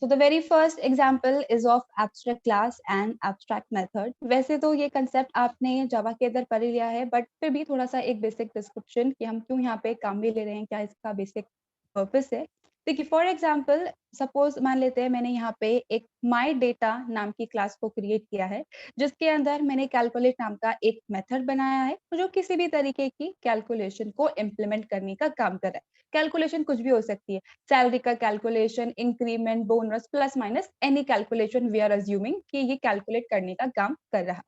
So the very first example is of abstract class and abstract method. वैसे तो ये concept आपने जावा के अंदर पढ़ लिया है, बट फिर भी थोड़ा सा एक बेसिक डिस्क्रिप्शन कि हम क्यों यहाँ पे काम भी ले रहे हैं, क्या इसका बेसिक पर्पस है। देखिए फॉर एग्जांपल सपोज मान लेते हैं मैंने यहाँ पे एक माई डेटा नाम की क्लास को क्रिएट किया है, जिसके अंदर मैंने कैलकुलेट नाम का एक मेथड बनाया है जो किसी भी तरीके की कैलकुलेशन को इम्प्लीमेंट करने का काम कर रहा है। कैलकुलेशन कुछ भी हो सकती है, सैलरी का calculation, increment, bonus, plus minus any calculation we are assuming कि ये कैलकुलेट करने का काम कर रहा।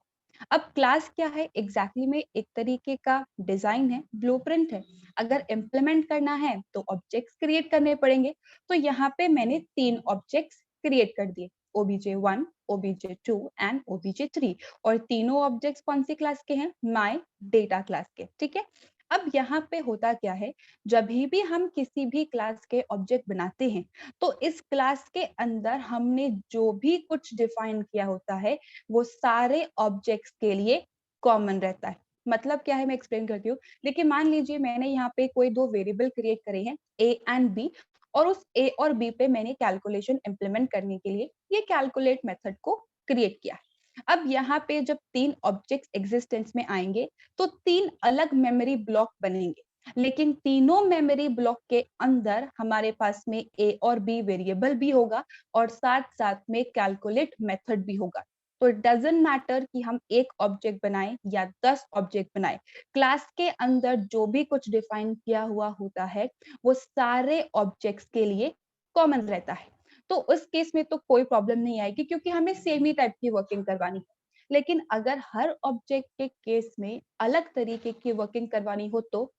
अब क्लास क्या है एग्जैक्टली में एक तरीके का डिजाइन है, ब्लूप्रिंट है। अगर इम्प्लीमेंट करना है तो ऑब्जेक्ट्स क्रिएट करने पड़ेंगे। तो यहाँ पे मैंने 3 ऑब्जेक्ट्स क्रिएट कर दिए, obj1, obj2 एंड obj3, और तीनों ऑब्जेक्ट्स कौन सी क्लास के हैं, माय डेटा क्लास के। ठीक है, अब यहाँ पे होता क्या है, जब भी हम किसी भी क्लास के ऑब्जेक्ट बनाते हैं तो इस क्लास के अंदर हमने जो भी कुछ डिफाइन किया होता है वो सारे ऑब्जेक्ट्स के लिए कॉमन रहता है। मतलब क्या है, मैं एक्सप्लेन करती हूँ। देखिए मान लीजिए मैंने यहाँ पे कोई 2 वेरिएबल क्रिएट करे हैं a एंड b, और उस a और b पे मैंने कैलकुलेशन इंप्लीमेंट करने के लिए ये कैलकुलेट मेथड को क्रिएट किया है। अब यहाँ पे जब 3 ऑब्जेक्ट्स एग्जिस्टेंस में आएंगे तो 3 अलग मेमोरी ब्लॉक बनेंगे, लेकिन तीनों मेमोरी ब्लॉक के अंदर हमारे पास में a और b वेरिएबल भी होगा और साथ साथ में कैलकुलेट मेथड भी होगा। तो इट डजंट मैटर कि हम एक ऑब्जेक्ट बनाएं या 10 ऑब्जेक्ट बनाएं, क्लास के अंदर जो भी कुछ डिफाइन किया हुआ होता है वो सारे ऑब्जेक्ट्स के लिए कॉमन रहता है। तो उस केस में तो कोई प्रॉब्लम नहीं आएगी क्योंकि हमें सेम ही टाइप की वर्किंग करवानी है। लेकिन अगर हर ऑब्जेक्ट के केस में अलग तरीके की वर्किंग करवानी हो तो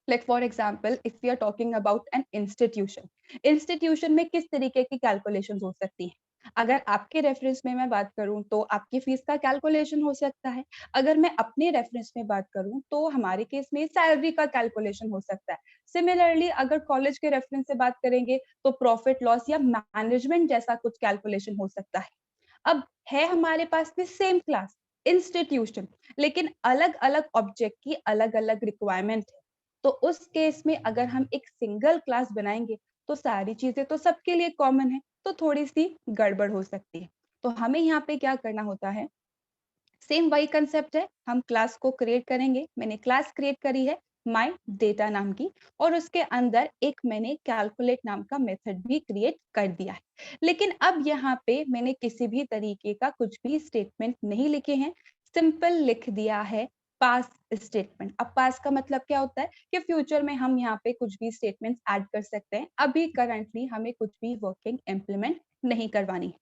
like for example if we are talking about an institution में किस तरीके की कैलकुलेशन हो सकती है। अगर आपके रेफरेंस में मैं बात करूं तो आपकी फीस का कैलकुलेशन हो सकता है। अगर मैं अपने रेफरेंस में बात करूं तो हमारे केस में सैलरी का कैलकुलेशन हो सकता है। सिमिलरली अगर कॉलेज के रेफरेंस से बात करेंगे तो प्रॉफिट लॉस या मैनेजमेंट जैसा कुछ कैलकुलेशन हो सकता है। अब है हमारे पास में सेम क्लास इंस्टीट्यूशन, लेकिन अलग अलग ऑब्जेक्ट की अलग अलग रिक्वायरमेंट है। तो उस केस में अगर हम एक सिंगल क्लास बनाएंगे तो सारी चीजें तो सबके लिए कॉमन है, तो थोड़ी सी गड़बड़ हो सकती है। तो हमें यहाँ पे क्या करना होता है, सेम वही कंसेप्ट है, हम क्लास को क्रिएट करेंगे। मैंने क्लास क्रिएट करी है माय डेटा नाम की, और उसके अंदर एक मैंने कैलकुलेट नाम का मेथड भी क्रिएट कर दिया है। लेकिन अब यहाँ पे मैंने किसी भी तरीके का कुछ भी स्टेटमेंट नहीं लिखे हैं, सिंपल लिख दिया है पास स्टेटमेंट। अब पास का मतलब क्या होता है कि फ्यूचर में हम यहाँ पे कुछ भी स्टेटमेंट्स ऐड कर सकते हैं, अभी करंटली हमें कुछ भी वर्किंग इम्प्लीमेंट नहीं करवानी है।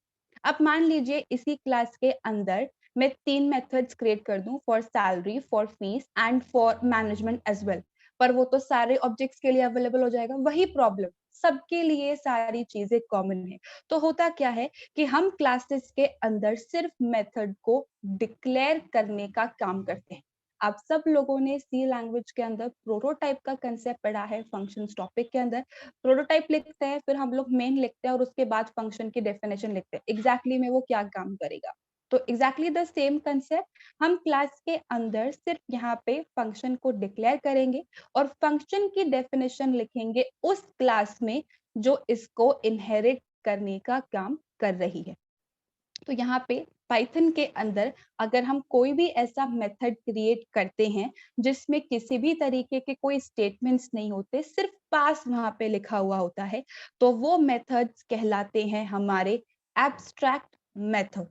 अब मान लीजिए इसी क्लास के अंदर मैं 3 मेथड्स क्रिएट कर दूं, for salary, for fees and for management as well, पर वो तो सारे ऑब्जेक्ट्स के लिए अवेलेबल हो जाएगा। वही प्रॉब्लम, सबके लिए सारी चीजें कॉमन है। तो होता क्या है कि हम क्लासेस के अंदर सिर्फ मेथड को डिक्लेयर करने का काम करते हैं। आप सब लोगों ने सी लैंग्वेज के अंदर प्रोटोटाइप का कंसेप्ट पढ़ा है, फंक्शंस टॉपिक के अंदर। प्रोटोटाइप लिखते हैं, फिर हम लोग मेन लिखते हैं और उसके बाद फंक्शन की डेफिनेशन लिखते हैं, एग्जैक्टली में वो क्या काम करेगा। तो एग्जैक्टली द सेम कंसेप्ट हम क्लास के अंदर सिर्फ यहाँ पे फंक्शन को डिक्लेयर करेंगे और फंक्शन की डेफिनेशन लिखेंगे उस क्लास में जो इसको इनहेरिट करने का काम कर रही है। तो यहाँ पे पाइथन के अंदर अगर हम कोई भी ऐसा मेथड क्रिएट करते हैं जिसमें किसी भी तरीके के कोई स्टेटमेंट्स नहीं होते, सिर्फ पास वहां पे लिखा हुआ होता है, तो वो मेथड्स कहलाते हैं हमारे एब्स्ट्रैक्ट मेथड।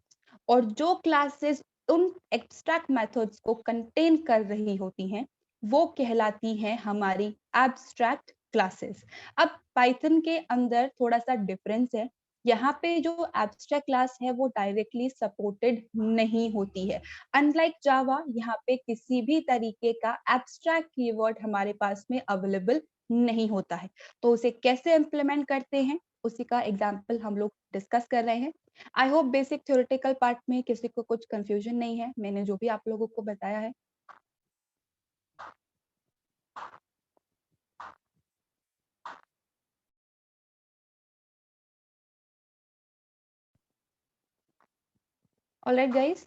और जो क्लासेस उन एब्स्ट्रैक्ट मेथड्स को कंटेन कर रही होती हैं वो कहलाती हैं हमारी एब्स्ट्रैक्ट क्लासेस। अब पाइथन के अंदर थोड़ा सा डिफरेंस है, यहाँ पे जो एब्स्ट्रैक्ट क्लास है वो डायरेक्टली सपोर्टेड नहीं होती है। अनलाइक जावा, यहाँ पे किसी भी तरीके का एब्स्ट्रैक्ट कीवर्ड हमारे पास में अवेलेबल नहीं होता है। तो उसे कैसे इम्प्लीमेंट करते हैं उसी का एग्जाम्पल हम लोग डिस्कस कर रहे हैं। I hope basic theoretical part में किसी को कुछ कंफ्यूजन नहीं है, मैंने जो भी आप लोगों को बताया है। Alright guys,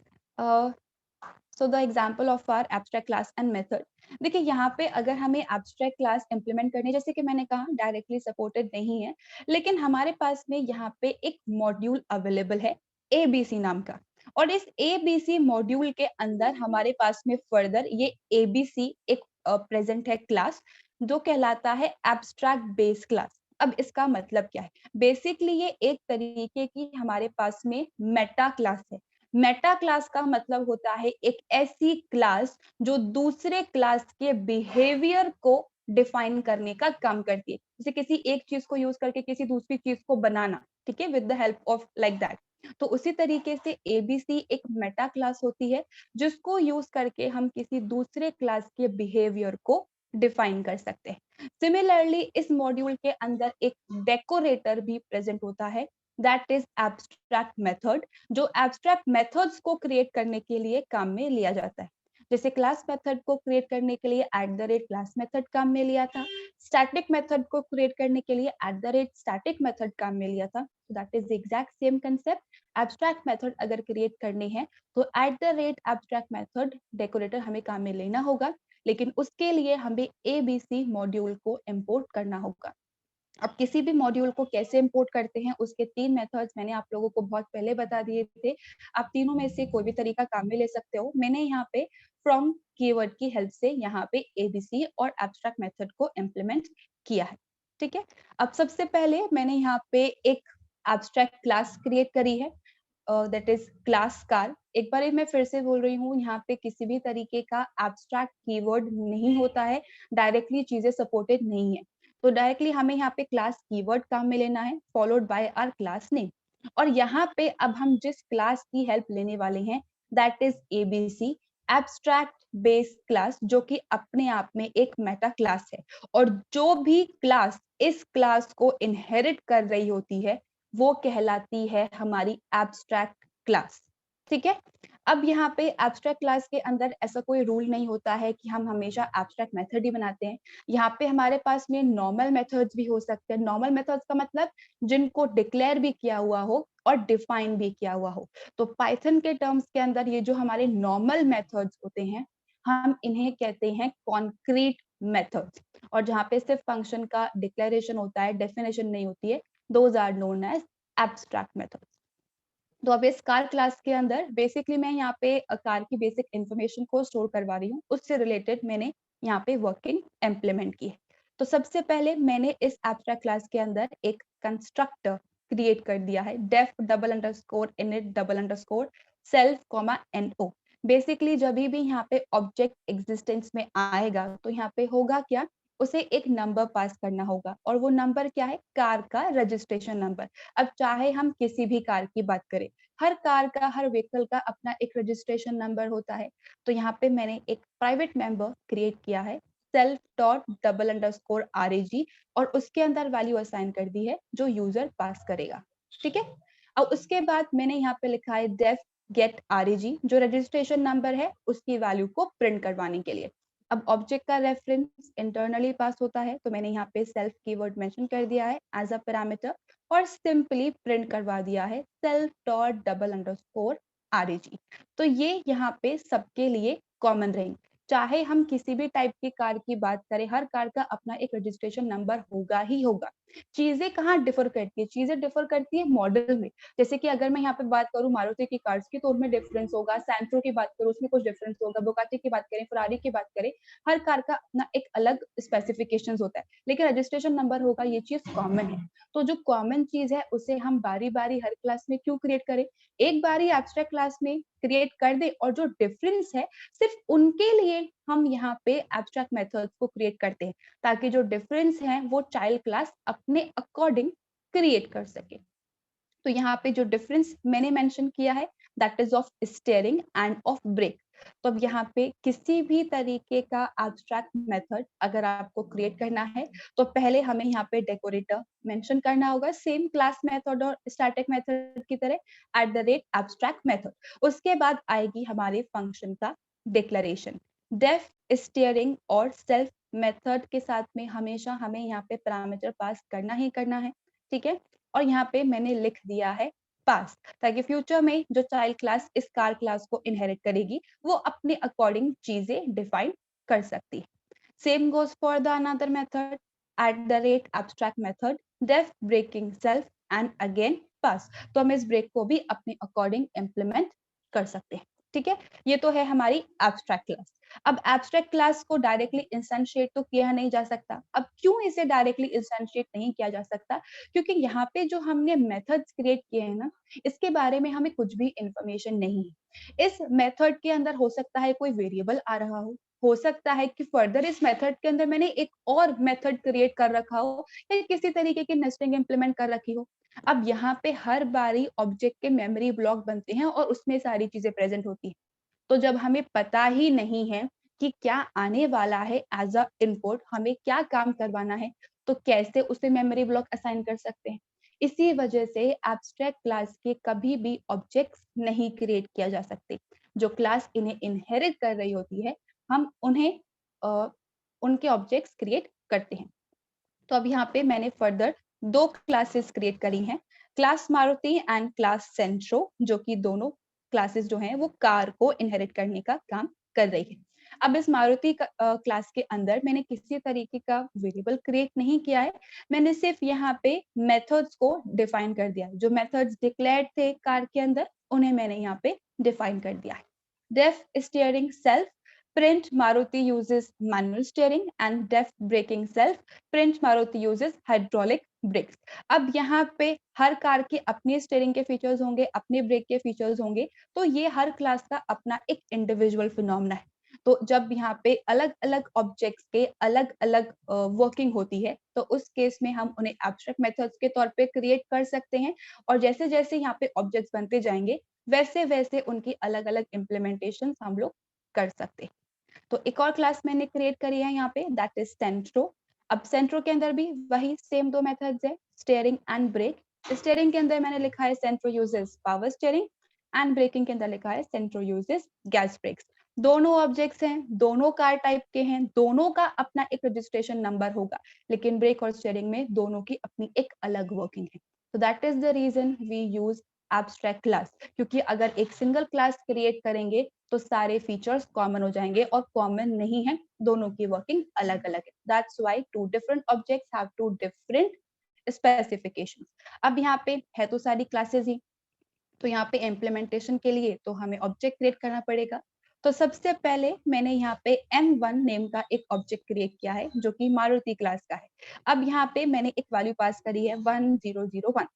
so the example of our abstract class and method, देखिए यहाँ पे अगर हमें एब्स्ट्रैक्ट क्लास इम्प्लीमेंट करनी है, जैसे कि मैंने कहा डायरेक्टली सपोर्टेड नहीं है, लेकिन हमारे पास में यहाँ पे एक मॉड्यूल अवेलेबल है एबीसी नाम का, और इस एबीसी मॉड्यूल के अंदर हमारे पास में फर्दर ये एबीसी एक प्रेजेंट है क्लास, जो कहलाता है एब्स्ट्रैक्ट बेस क्लास। अब इसका मतलब क्या है? बेसिकली ये एक तरीके की हमारे पास में मेटा क्लास है। मेटा क्लास का मतलब होता है एक ऐसी क्लास जो दूसरे क्लास के बिहेवियर को डिफाइन करने का काम करती है, जैसे किसी एक चीज को यूज करके किसी दूसरी चीज को बनाना, ठीक है, with the help of like that. तो उसी तरीके से एबीसी एक मेटा क्लास होती है जिसको यूज करके हम किसी दूसरे क्लास के बिहेवियर को डिफाइन कर सकते हैं। सिमिलरली इस मॉड्यूल के अंदर एक डेकोरेटर भी प्रेजेंट होता है, दैट इज एब्स्ट्रैक्ट मेथड, जो एब्स्ट्रैक्ट मेथड्स को क्रिएट करने के लिए काम में लिया जाता है। जैसे क्लास मेथड को क्रिएट करने के लिए @क्लास मेथड काम में लिया था, स्टैटिक मेथड को क्रिएट करने के लिए @स्टैटिक मेथड काम में लिया था। That is the exact same concept. Abstract method अगर क्रिएट करनी है तो एब्स्ट्रैक्ट मेथड डेकोरेटर हमें काम में लेना होगा, लेकिन उसके लिए हमें एबीसी मॉड्यूल को इंपोर्ट करना होगा। अब किसी भी मॉड्यूल को कैसे इंपोर्ट करते हैं उसके 3 मेथड्स मैंने आप लोगों को बहुत पहले बता दिए थे। आप तीनों में से कोई भी तरीका काम में ले सकते हो। मैंने यहाँ पे फ्रॉम कीवर्ड की हेल्प से यहाँ पे एबीसी और एब्स्ट्रैक्ट मेथड को इम्प्लीमेंट किया है, ठीक है। अब सबसे पहले मैंने यहाँ पे एक एब्स्ट्रैक्ट क्लास क्रिएट करी है, दैट इज क्लास कार। एक बार मैं फिर से बोल रही हूँ, यहाँ पे किसी भी तरीके का एब्स्ट्रैक्ट कीवर्ड नहीं होता है, डायरेक्टली चीजें सपोर्टेड नहीं है। तो डायरेक्टली हमें यहाँ पे क्लास कीवर्ड काम में लेना है followed by our class name, और यहाँ पे अब हम जिस क्लास की हेल्प लेने वाले हैं that is ABC abstract base class, जो कि अपने आप में एक मेटा क्लास है, और जो भी क्लास इस क्लास को इनहेरिट कर रही होती है वो कहलाती है हमारी एब्स्ट्रैक्ट क्लास, ठीक है। अब यहाँ पे एब्स्ट्रैक्ट क्लास के अंदर ऐसा कोई रूल नहीं होता है कि हम हमेशा एब्स्ट्रैक्ट मेथड ही बनाते हैं। यहाँ पे हमारे पास में नॉर्मल मेथड्स भी हो सकते हैं। नॉर्मल मेथड्स का मतलब जिनको डिक्लेयर भी किया हुआ हो और डिफाइन भी किया हुआ हो। तो पाइथन के टर्म्स के अंदर ये जो हमारे नॉर्मल मेथड्स होते हैं, हम इन्हें कहते हैं कॉन्क्रीट मेथड्स, और जहाँ पे सिर्फ फंक्शन का डिक्लेरेशन होता है, डेफिनेशन नहीं होती है, those are known as abstract methods. तो अब इस कार क्लास के अंदर बेसिकली मैं यहाँ पे कार की बेसिक इन्फॉर्मेशन को स्टोर करवा रही हूँ, उससे रिलेटेड मैंने यहाँ पे वर्किंग इम्प्लीमेंट की है। तो सबसे पहले मैंने इस एब्स्ट्रैक्ट क्लास के अंदर एक कंस्ट्रक्टर क्रिएट कर दिया है, def double underscore init double underscore self comma NO. Basically जब भी यहाँ पे ऑब्जेक्ट एग्जिस्टेंस में आएगा तो यहाँ पे होगा क्या, उसे एक नंबर पास करना होगा, और वो नंबर क्या है, कार का रजिस्ट्रेशन नंबर। अब चाहे हम किसी भी कार की बात करें, हर कार का, हर व्हीकल का अपना एक रजिस्ट्रेशन नंबर होता है। तो यहाँ पे मैंने एक प्राइवेट मेंबर क्रिएट किया है self dot double underscore RAG, और उसके अंदर वैल्यू असाइन कर दी है जो यूजर पास करेगा, ठीक है। और उसके बाद मैंने यहाँ पे लिखा है डेफ गेट RAG, जो रजिस्ट्रेशन नंबर है उसकी वैल्यू को प्रिंट करवाने के लिए। अब ऑब्जेक्ट का रेफरेंस इंटरनली पास होता है, तो मैंने यहाँ पे सेल्फ कीवर्ड मेंशन कर दिया है एज अ पैरामीटर, और सिंपली प्रिंट करवा दिया है self dot double underscore RAG। तो ये यहाँ पे सबके लिए कॉमन रहेंगे, चाहे हम किसी भी टाइप की कार की बात करें, हर कार का अपना एक रजिस्ट्रेशन नंबर होगा ही होगा। चीजें कहाँ डिफर करती है, चीजें डिफर करती है मॉडल में। जैसे कि अगर मैं यहाँ पे बात करूँ मारुति की कार्स की, तो उनमें डिफरेंस होगा, सैंट्रो की बात करूँ उसमें कुछ डिफरेंस होगा, बुगाटी की बात करें, फरारी की बात करें, हर कार का अपना एक अलग स्पेसिफिकेशन होता है, लेकिन रजिस्ट्रेशन नंबर होगा, ये चीज कॉमन है। तो जो कॉमन चीज है उसे हम बारी बारी हर क्लास में क्यों क्रिएट करें, एक बारी एब्स्ट्रैक्ट क्लास में क्रिएट कर दे, और जो डिफरेंस है सिर्फ उनके लिए हम यहाँ पे एब्स्ट्रैक्ट मेथड्स को क्रिएट करते हैं, ताकि जो डिफरेंस है वो चाइल्ड क्लास अपने अकॉर्डिंग क्रिएट कर सके। तो यहाँ पे जो डिफरेंस मैंने मेंशन किया है that is of steering and of brake. तो अब यहाँ पे किसी भी तरीके का एब्स्ट्रैक्ट मेथड अगर आपको क्रिएट करना है तो पहले हमें यहाँ पे डेकोरेटर मेंशन करना होगा, सेम क्लास मेथड और स्टैटिक मेथड की तरह @एब्स्ट्रैक्ट मेथड। उसके बाद आएगी हमारे फंक्शन का डिक्लेरेशन। डेफ स्टीयरिंग और सेल्फ मेथड के साथ में हमेशा हमें यहाँ पे पैरामीटर पास करना ही करना है, ठीक है। और यहाँ पे मैंने लिख दिया है पास, ताकि फ्यूचर में जो चाइल्ड क्लास इस कार क्लास को इनहेरिट करेगी वो अपने अकॉर्डिंग चीजें डिफाइन कर सकती है। Same goes for the another method at the rate abstract method def breaking self and again pass. तो हम इस ब्रेक को भी अपने अकॉर्डिंग इम्प्लीमेंट कर सकते हैं। ठीक है, ये तो है हमारी एब्स्ट्रैक्ट क्लास। अब एब्स्ट्रैक्ट क्लास को डायरेक्टली इंस्टेंशिएट तो किया नहीं जा सकता। अब क्यों इसे डायरेक्टली इंस्टेंशिएट नहीं किया जा सकता? क्योंकि यहाँ पे जो हमने मेथड्स क्रिएट किए हैं ना, इसके बारे में हमें कुछ भी इंफॉर्मेशन नहीं है। इस मेथड के अंदर हो सकता है कोई वेरिएबल आ रहा हो सकता है कि फर्दर इस मेथड के अंदर मैंने एक और मेथड क्रिएट कर रखा हो या किसी तरीके की नेस्टिंग इंप्लीमेंट कर रखी हो। अब यहाँ पे हर बारी ऑब्जेक्ट के मेमोरी ब्लॉक बनते हैं और उसमें सारी चीजें प्रेजेंट होती हैं। तो जब हमें पता ही नहीं है कि क्या आने वाला है एज अ इनपुट, हमें क्या काम करवाना है, तो कैसे उसे मेमोरी ब्लॉक असाइन कर सकते हैं? इसी वजह से एब्स्ट्रैक्ट क्लास के कभी भी ऑब्जेक्ट्स नहीं क्रिएट किया जा सकते। जो क्लास इन्हें इनहेरिट कर रही होती है, हम उन्हें उनके ऑब्जेक्ट्स क्रिएट करते हैं। तो अब यहाँ पे मैंने फर्दर दो क्लासेस क्रिएट करी हैं, क्लास मारुति एंड क्लास सेंट्रो, जो कि दोनों क्लासेस जो हैं वो कार को इनहेरिट करने का काम कर रही है। अब इस मारुति क्लास के अंदर मैंने किसी तरीके का वेरिएबल क्रिएट नहीं किया है, मैंने सिर्फ यहाँ पे मेथड्स को डिफाइन कर दिया है। जो मेथड्स डिक्लेयर्ड थे कार के अंदर, उन्हें मैंने यहाँ पे डिफाइन कर दिया है। Def steering self print Maruti uses manual steering and def braking self print Maruti uses hydraulic brakes। अब यहाँ पे हर कार के अपने स्टीयरिंग के फीचर्स होंगे, अपने ब्रेक के फीचर्स होंगे, तो ये हर क्लास का अपना एक इंडिविजुअल फिनोमेना है। तो जब यहाँ पे अलग अलग ऑब्जेक्ट्स के अलग अलग वर्किंग होती है, तो उस केस में हम उन्हें एब्स्ट्रैक्ट मेथड्स के तौर पे क्रिएट कर सकते हैं, और जैसे जैसे यहाँ पे ऑब्जेक्ट्स बनते जाएंगे वैसे वैसे उनकी अलग अलग इम्प्लीमेंटेशन हम लोग कर सकते हैं। तो एक और क्लास मैंने क्रिएट करी है यहाँ पे, दैट इज सेंट्रो। अब सेंट्रो के अंदर भी वही सेम दो मेथड्स है, स्टीयरिंग एंड ब्रेक। स्टीयरिंग के अंदर मैंने लिखा है Santro uses power steering, and braking के अंदर लिखा है सेंट्रो यूजेस गैस ब्रेक्स। दोनों ऑब्जेक्ट्स हैं, दोनों कार टाइप के हैं, दोनों का अपना एक रजिस्ट्रेशन नंबर होगा, लेकिन ब्रेक और स्टीयरिंग में दोनों की अपनी एक अलग वर्किंग है। तो that is the reason we use abstract class, क्योंकि अगर एक सिंगल क्लास क्रिएट करेंगे तो सारे फीचर्स कॉमन हो जाएंगे, और कॉमन नहीं है, दोनों की वर्किंग अलग अलग है। That's why two different objects have two different specifications. अब यहाँ पे है तो सारी क्लासेस ही, तो यहाँ पे इम्प्लीमेंटेशन के लिए तो हमें ऑब्जेक्ट क्रिएट करना पड़ेगा। तो सबसे पहले मैंने यहाँ पे M1 नेम का एक ऑब्जेक्ट क्रिएट किया है, जो कि मारुति क्लास का है। अब यहाँ पे मैंने एक वैल्यू पास करी है 1001।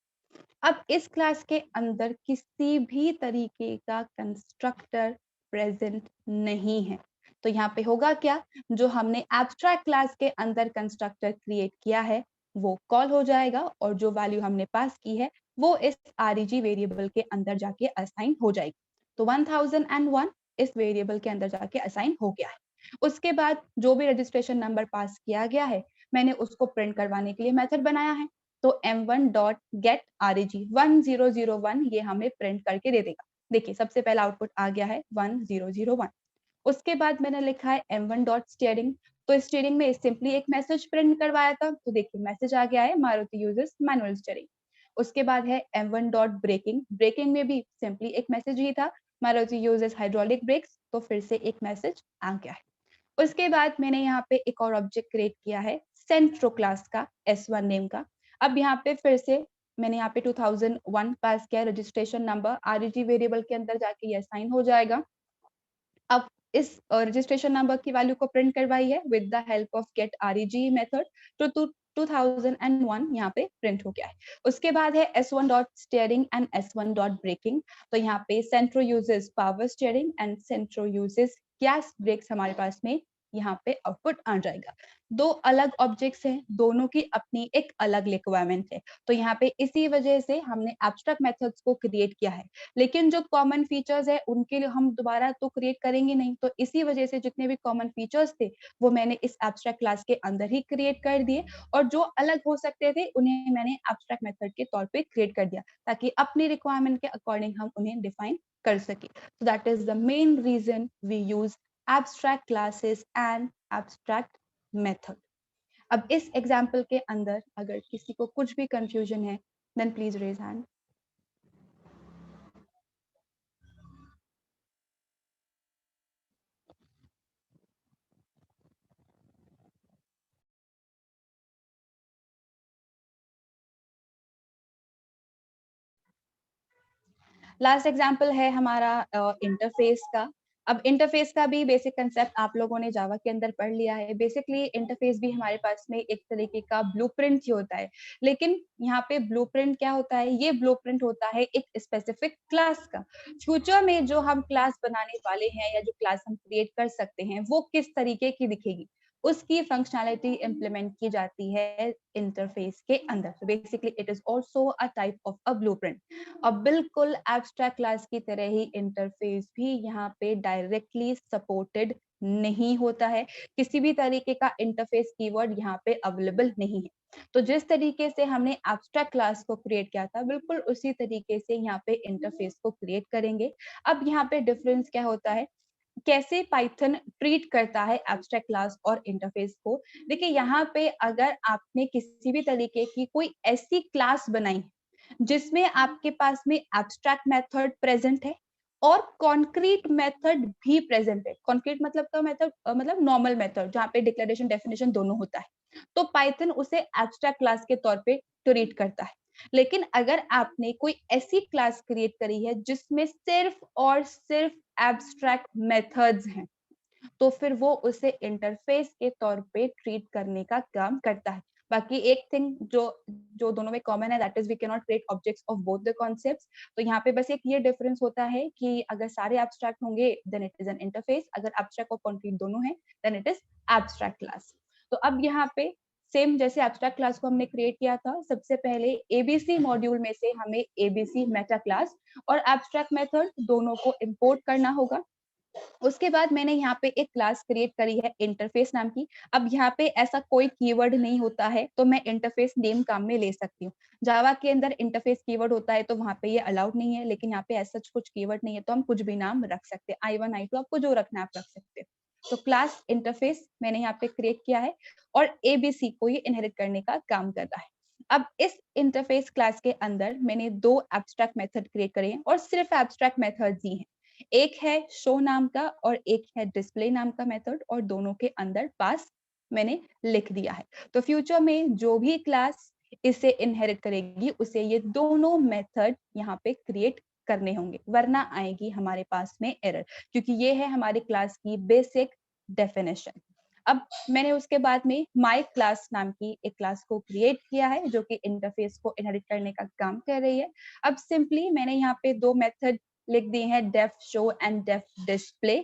अब इस क्लास के अंदर किसी भी तरीके का कंस्ट्रक्टर प्रेजेंट नहीं है, तो यहाँ पे होगा क्या, जो हमने एब्स्ट्रैक्ट क्लास के अंदर कंस्ट्रक्टर क्रिएट किया है वो कॉल हो जाएगा, और जो वैल्यू हमने पास की है वो इस REG वेरिएबल के अंदर जाके असाइन हो जाएगी। तो 1001 इस वेरिएबल के अंदर जाके असाइन हो गया है। उसके बाद जो भी रजिस्ट्रेशन नंबर पास किया गया है, मैंने उसको प्रिंट करवाने के लिए मेथड बनाया है। तो m1.getReg 1001 ये हमें प्रिंट करके दे देगा। देखिए सबसे पहला आउटपुट आ गया है 1001। उसके बाद मैंने लिखा है m1.steering, तो स्टीयरिंग में सिंपली एक मैसेज प्रिंट करवाया था, तो देखिए मैसेज आ गया है मारुति यूजेस मैनुअल स्टीयरिंग। उसके बाद है m1.braking, ब्रेकिंग में भी सिंपली एक मैसेज ही था, मारुति यूजेस हाइड्रोलिक ब्रेक्स, तो फिर से एक मैसेज आ गया है। उसके बाद मैंने यहाँ पे एक और ऑब्जेक्ट क्रिएट किया है सेंट्रो क्लास का S1 नेम का। अब यहाँ पे फिर से मैंने यहाँ पे 2001 पास किया, रजिस्ट्रेशन नंबर REG वेरिएबल के अंदर जाके ये असाइन हो जाएगा। अब इस रजिस्ट्रेशन नंबर की वैल्यू को प्रिंट करवाई है with the help of get REG method, तो 2001 यहाँ पे प्रिंट हो गया है। उसके बाद है S1.steering एंड S1.braking, तो यहाँ पे Santro uses power steering and Santro uses gas brakes हमारे पास में यहाँ पे आउटपुट आ जाएगा। दो अलग ऑब्जेक्ट्स हैं, दोनों की अपनी एक अलग रिक्वायरमेंट है, तो यहाँ पे इसी वजह से हमने एब्स्ट्रैक्ट मेथड्स को क्रिएट किया है, लेकिन जो कॉमन फीचर्स है उनके लिए हम दोबारा तो क्रिएट करेंगे नहीं, तो इसी वजह से जितने भी कॉमन फीचर्स थे वो मैंने इस एब्स्ट्रैक्ट क्लास के अंदर ही क्रिएट कर दिए, और जो अलग हो सकते थे उन्हें मैंने एब्स्ट्रैक्ट मेथड के तौर पे क्रिएट कर दिया, ताकि अपनी रिक्वायरमेंट के अकॉर्डिंग हम उन्हें डिफाइन कर सके। So that is the main reason we use abstract classes and abstract method. अब इस एग्जाम्पल के अंदर अगर किसी को कुछ भी कंफ्यूजन है, then please raise hand. Last example है हमारा इंटरफेस का। अब इंटरफेस का भी बेसिक कंसेप्ट आप लोगों ने जावा के अंदर पढ़ लिया है। बेसिकली इंटरफेस भी हमारे पास में एक तरीके का ब्लूप्रिंट ही होता है, लेकिन यहाँ पे ब्लूप्रिंट क्या होता है, ये ब्लूप्रिंट होता है एक स्पेसिफिक क्लास का। फ्यूचर में जो हम क्लास बनाने वाले हैं या जो क्लास हम क्रिएट कर सकते हैं वो किस तरीके की दिखेगी, उसकी फंक्शनैलिटी इम्प्लीमेंट की जाती है इंटरफेस के अंदर। तो basically it is also a type of a blueprint. अब बिल्कुल एब्स्ट्रैक्ट क्लास की तरह ही इंटरफेस भी यहाँ पे डायरेक्टली सपोर्टेड नहीं होता है। किसी भी तरीके का इंटरफेस कीवर्ड यहाँ पे अवेलेबल नहीं है। तो जिस तरीके से हमने एब्स्ट्रैक्ट क्लास को क्रिएट किया था, बिल्कुल उसी तरीके से यहाँ पे इंटरफेस को क्रिएट करेंगे। अब यहाँ पे डिफरेंस क्या होता है, कैसे पाइथन ट्रीट करता है एब्स्ट्रैक्ट क्लास और इंटरफेस को। देखिए यहाँ पे अगर आपने किसी भी तरीके की कोई ऐसी क्लास बनाई जिसमें आपके पास में एब्स्ट्रैक्ट मेथड प्रेजेंट है और कॉन्क्रीट मेथड भी प्रेजेंट है। कॉन्क्रीट मतलब का मेथड मतलब नॉर्मल मेथड जहाँ पे डिक्लेरेशन डेफिनेशन दोनों होता है, तो पाइथन उसे एब्स्ट्रैक्ट क्लास के तौर पे ट्रीट करता है। लेकिन अगर आपने कोई ऐसी क्लास क्रिएट करी है जिसमें सिर्फ और सिर्फ एब्स्ट्रैक्ट मेथड्स हैं, तो फिर वो उसे इंटरफेस के तौर पे ट्रीट करने का काम करता है। बाकी एक थिंग जो जो दोनों में कॉमन है, that is we can not create objects of both the concepts. तो यहाँ पे बस एक ये डिफरेंस होता है कि अगर सारे एब्स्ट्रैक्ट होंगे then it is an interface, अगर एब्स्ट्रैक्ट और कॉन्क्रीट दोनों है then it is abstract class. तो अब यहाँ पे सेम जैसे एब्स्ट्रैक्ट क्लास को हमने क्रिएट किया था, सबसे पहले एबीसी मॉड्यूल में से हमें एबीसी मेटा क्लास और एब्स्ट्रैक्ट मेथड दोनों को इंपोर्ट करना होगा। उसके बाद मैंने यहाँ पे एक क्लास क्रिएट करी है इंटरफेस नाम की। अब यहाँ पे ऐसा कोई कीवर्ड नहीं होता है, तो मैं इंटरफेस नेम काम में ले सकती हूँ। जावा के अंदर इंटरफेस कीवर्ड होता है तो वहाँ पे ये अलाउड नहीं है, लेकिन यहाँ पे ऐसा कुछ कीवर्ड नहीं है तो हम कुछ भी नाम रख सकते हैं। I1 I2 आपको जो रखना है आप रख सकते हैं। तो क्लास इंटरफेस मैंने यहाँ पे क्रिएट किया है और एबीसी को ये इनहेरिट करने का काम कर रहा है। अब इस इंटरफेस क्लास के अंदर मैंने 2 एब्स्ट्रैक्ट मेथड क्रिएट करे हैं और सिर्फ एब्स्ट्रैक्ट मेथड्स ही हैं। एक है शो नाम का और एक है डिस्प्ले नाम का मेथड, और दोनों के अंदर पास मैंने लिख दिया है। तो फ्यूचर में जो भी क्लास इसे इनहेरिट करेगी उसे ये दोनों मेथड यहाँ पे क्रिएट करने होंगे, वरना आएगी हमारे पास में एरर, क्योंकि ये है हमारे क्लास की बेसिक डेफिनेशन। अब मैंने उसके बाद में माय क्लास नाम की एक क्लास को क्रिएट किया है जो कि इंटरफेस को इनहेरिट करने का काम कर रही है। अब सिंपली मैंने यहाँ पे 2 मेथड लिख दिए हैं, def show and def display,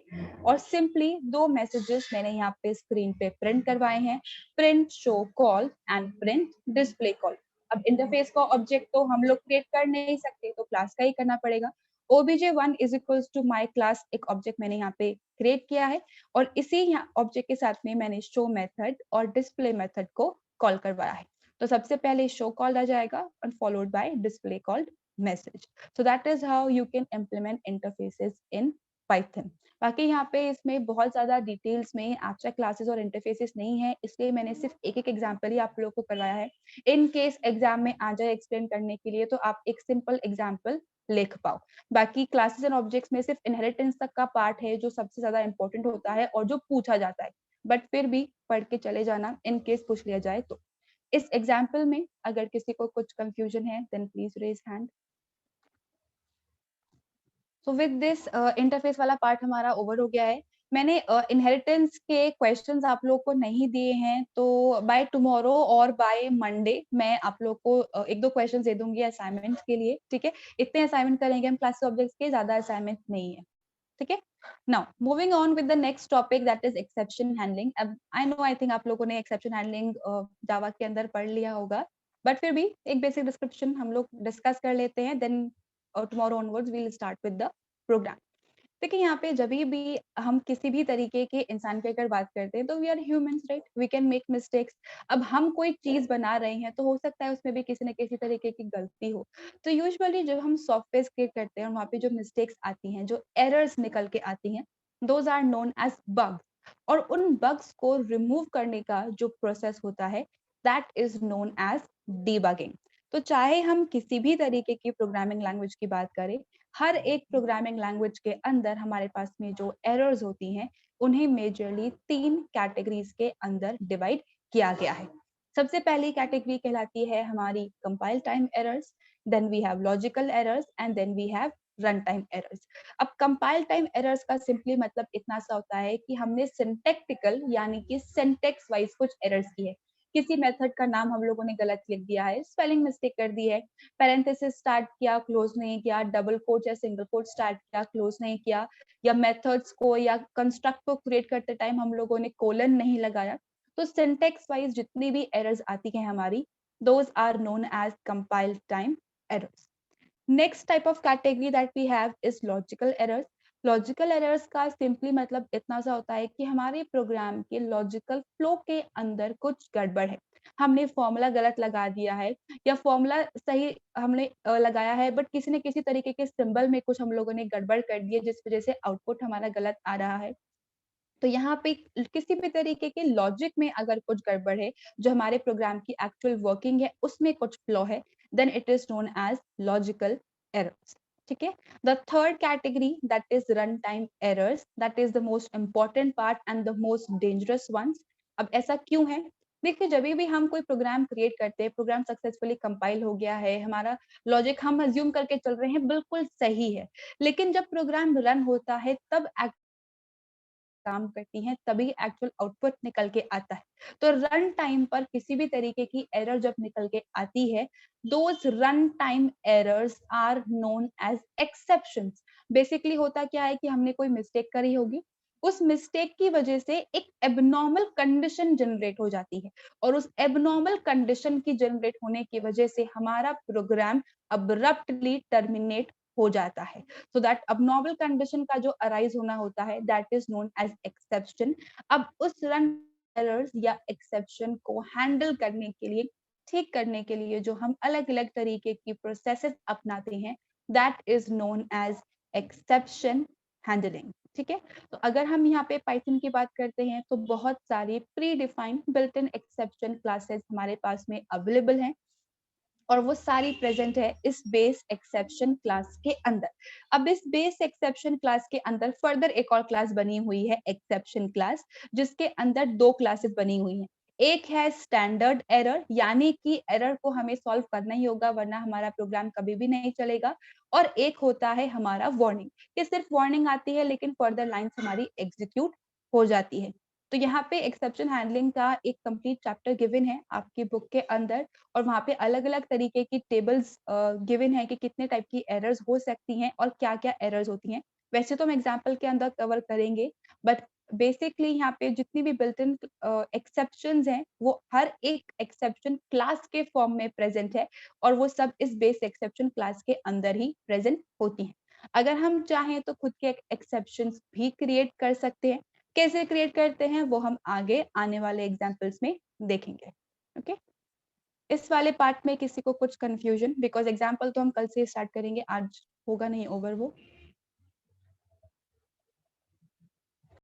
और सिंपली 2 मैसेजेस मैंने यहाँ पे स्क्रीन पे प्रिंट करवाए हैं, print show call and print display call. अब इंटरफेस का ऑब्जेक्ट तो हम लोग क्रिएट कर नहीं सकते, तो क्लास का ही करना पड़ेगा। obj1 is equals to my class, एक ऑब्जेक्ट मैंने यहाँ पे क्रिएट किया है और इसी यहाँ ऑब्जेक्ट के साथ में मैंने शो मेथड और डिस्प्ले मेथड को कॉल करवाया है। तो सबसे पहले शो कॉल आ जाएगा और followed by display called message. So that is how you can implement interfaces in Python. बाकी यहाँ पे इसमें बहुत ज्यादा डिटेल्स में एब्स्ट्रैक्ट क्लासेस और इंटरफेसेस नहीं है, इसलिए मैंने सिर्फ एक एक एग्जांपल ही आप लोगों को करवाया है। इन केस एग्जाम में आ जाए एक्सप्लेन करने के लिए तो आप एक सिंपल एग्जांपल लिख पाओ। बाकी क्लासेस एंड ऑब्जेक्ट्स में सिर्फ इनहेरिटेंस तक का पार्ट है जो सबसे ज्यादा इंपॉर्टेंट होता है और जो पूछा जाता है, बट फिर भी पढ़ के चले जाना इन केस पूछ लिया जाए तो। इस एग्जाम्पल में अगर किसी को कुछ कंफ्यूजन है then please raise hand. So with this interface वाला पार्ट हमारा ओवर हो गया है। मैंने इनहेरिटेंस के क्वेश्चंस आप लोग को नहीं दिए हैं, तो बाय टुमारो और बाय मंडे मैं आप लोग को एक दो क्वेश्चंस दे दूंगी असाइनमेंट के लिए, ठीक है। इतने असाइनमेंट करेंगे हम क्लास ऑब्जेक्ट्स के, ज्यादा असाइनमेंट नहीं है, ठीक है। Now moving on with the next topic that is exception handling. अब आई नो आई थिंक आप लोगों ने एक्सेप्शन हैंडलिंग जावा के अंदर पढ़ लिया होगा, बट फिर भी एक बेसिक डिस्क्रिप्शन हम लोग डिस्कस कर लेते हैं, then tomorrow onwards we'll start with the program. देखिए यहाँ पे जब भी हम किसी भी तरीके के इंसान की अगर बात करते हैं तो we are humans, right, we can make mistakes. अब हम कोई चीज बना रहे हैं तो हो सकता है उसमें भी किसी न किसी तरीके की गलती हो। तो यूजुअली जब हम सॉफ्टवेयर क्रिएट करते हैं वहाँ पे जो मिस्टेक्स आती हैं, जो एरर्स निकल के आती हैं, those are known as bugs. और उन बग्स को रिमूव करने का जो प्रोसेस होता है that is known as debugging. तो चाहे हम किसी भी तरीके की प्रोग्रामिंग लैंग्वेज की बात करें, हर एक प्रोग्रामिंग लैंग्वेज के अंदर हमारे पास में जो एरर्स होती हैं उन्हें मेजरली 3 कैटेगरीज के अंदर डिवाइड किया गया है। सबसे पहली कैटेगरी कहलाती है हमारी compile time errors, then we have logical errors and then we have run time errors. अब कंपाइल टाइम एरर्स का सिंपली मतलब इतना सा होता है कि हमने सिंटैक्टिकल यानी कि सिंटेक्स वाइज कुछ एरर्स किए। किसी मेथड का नाम हम लोगों ने गलत लिख दिया है, स्पेलिंग मिस्टेक कर दी है, पैरेंथेसिस स्टार्ट किया, क्लोज नहीं किया, डबल कोट या सिंगल कोट स्टार्ट किया, क्लोज नहीं किया, या मेथड्स को या कंस्ट्रक्ट को क्रिएट करते टाइम हम लोगों ने कोलन नहीं लगाया। तो सिंटेक्स वाइज जितनी भी एरर्स आती हैं हमारी, those are known as compile time errors. Next type of category that we have is logical errors. Logical errors का सिंपली मतलब इतना सा होता है कि हमारे प्रोग्राम के लॉजिकल फ्लो के अंदर कुछ गड़बड़ है। हमने फॉर्मूला गलत लगा दिया है या फॉर्मूला सही हमने लगाया है, बट किसी न किसी तरीके के सिंबल में कुछ हम लोगों ने गड़बड़ कर दी है, जिस वजह से आउटपुट हमारा गलत आ रहा है। तो यहाँ पे किसी भी तरीके के लॉजिक में अगर कुछ गड़बड़ है, जो हमारे प्रोग्राम की एक्चुअल वर्किंग है उसमें कुछ फ्लॉ है, then it is known as logical errors. ठीक है। The third category that is run time errors, that is the most important part and the most dangerous ones. अब ऐसा क्यों है? देखिए, जब भी हम कोई प्रोग्राम क्रिएट करते हैं, प्रोग्राम सक्सेसफुली कंपाइल हो गया है, हमारा लॉजिक हम अज्यूम करके चल रहे हैं बिल्कुल सही है, लेकिन जब प्रोग्राम रन होता है तब काम करती हैं, तभी एक्चुअल आउटपुट निकल के आता है। तो रन टाइम पर किसी भी तरीके की एरर जब निकल के आती है, those run time errors are known as exceptions. Basically होता क्या है कि हमने कोई मिस्टेक करी होगी, उस मिस्टेक की वजह से एक एबनॉर्मल कंडीशन जनरेट हो जाती है, और उस एबनॉर्मल कंडीशन की जनरेट होने की वजह से हमारा प्रोग्राम अब्रप्टली टर्मिनेट हो जाता है। सो दैट abnormal कंडीशन का जो अराइज होना होता है, that is known as exception. अब उस रन एरर्स या एक्सेप्शन को हैंडल करने के लिए, ठीक करने के लिए जो हम अलग अलग तरीके की प्रोसेसेस अपनाते हैं, that is known as exception handling. ठीक है। तो अगर हम यहाँ पे पाइथन की बात करते हैं, तो बहुत सारी pre defined built in exception classes हमारे पास में अवेलेबल हैं, और वो सारी प्रेजेंट है इस बेस एक्सेप्शन क्लास के अंदर। अब इस बेस एक्सेप्शन क्लास के अंदर फर्दर एक और क्लास बनी हुई है, एक्सेप्शन क्लास, जिसके अंदर दो क्लासेस बनी हुई हैं। एक है स्टैंडर्ड एरर, यानी कि एरर को हमें सॉल्व करना ही होगा वरना हमारा प्रोग्राम कभी भी नहीं चलेगा, और एक होता है हमारा वार्निंग, कि सिर्फ वार्निंग आती है लेकिन फर्दर लाइंस हमारी एग्जीक्यूट हो जाती है। तो यहाँ पे एक्सेप्शन हैंडलिंग का एक कंप्लीट चैप्टर गिवन है आपकी बुक के अंदर, और वहाँ पे अलग-अलग तरीके की टेबल्स गिवन है कि कितने टाइप की एरर्स हो सकती हैं और क्या-क्या एरर्स होती हैं। वैसे तो हम एग्जांपल के अंदर कवर करेंगे, बट बेसिकली यहाँ पे जितनी भी बिल्ट इन एक्सेप्शंस हैं, वो हर एक एक्सेप्शन क्लास के फॉर्म में प्रेजेंट है, और वो सब इस बेस एक्सेप्शन क्लास के अंदर ही प्रेजेंट होती हैं। अगर हम चाहें तो खुद के एक्सेप्शंस भी क्रिएट कर सकते हैं। कैसे क्रिएट करते हैं वो हम आगे आने वाले एग्जांपल्स में देखेंगे। ओके। इस वाले पार्ट में किसी को कुछ कंफ्यूजन? बिकॉज़ एग्जांपल तो हम कल से स्टार्ट करेंगे, आज होगा नहीं ओवर वो।